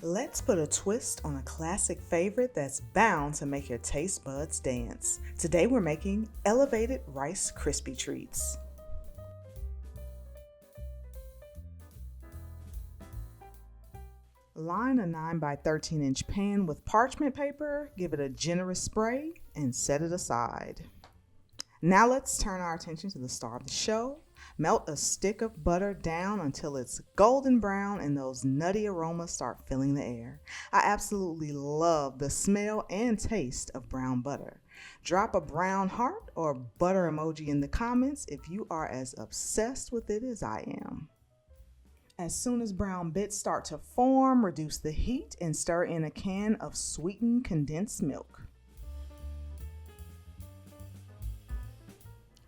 Let's put a twist on a classic favorite that's bound to make your taste buds dance. Today we're making elevated Rice Krispie treats. Line a 9 by 13 inch pan with parchment paper, give it a generous spray, and set it aside. Now let's turn our attention to the star of the show. Melt a stick of butter down until it's golden brown and those nutty aromas start filling the air. I absolutely love the smell and taste of brown butter. Drop a brown heart or butter emoji in the comments if you are as obsessed with it as I am. As soon as brown bits start to form, reduce the heat and stir in a can of sweetened condensed milk.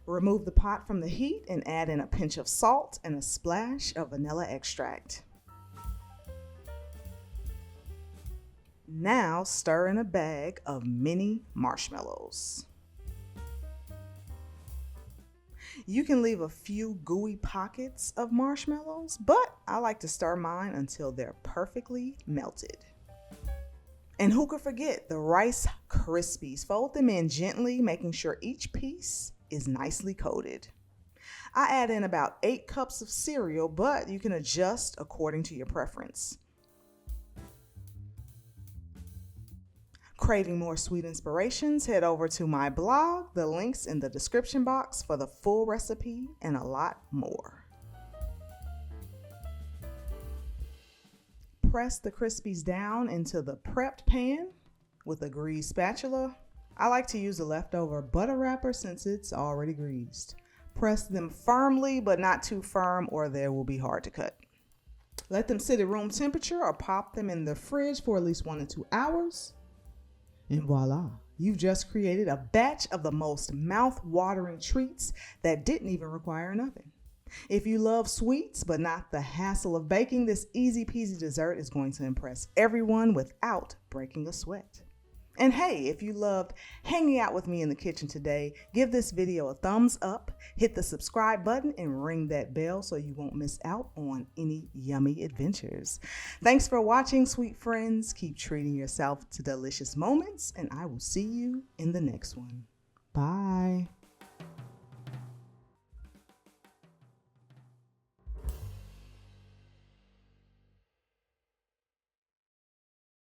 Remove the pot from the heat and add in a pinch of salt and a splash of vanilla extract. Now stir in a bag of mini marshmallows. You can leave a few gooey pockets of marshmallows, but I like to stir mine until they're perfectly melted. And who could forget the Rice Krispies? Fold them in gently, making sure each piece is nicely coated. I add in about 8 cups of cereal, but you can adjust according to your preference. Craving more sweet inspirations? Head over to my blog, the links in the description box for the full recipe and a lot more. Press the Crispies down into the prepped pan with a greased spatula. I like to use a leftover butter wrapper since it's already greased. Press them firmly, but not too firm or they will be hard to cut. Let them sit at room temperature or pop them in the fridge for at least 1 to 2 hours. And voila, you've just created a batch of the most mouth-watering treats that didn't even require an oven. If you love sweets but not the hassle of baking, this easy-peasy dessert is going to impress everyone without breaking a sweat. And hey, if you loved hanging out with me in the kitchen today, give this video a thumbs up, hit the subscribe button, and ring that bell so you won't miss out on any yummy adventures. Thanks for watching, sweet friends. Keep treating yourself to delicious moments, and I will see you in the next one. Bye.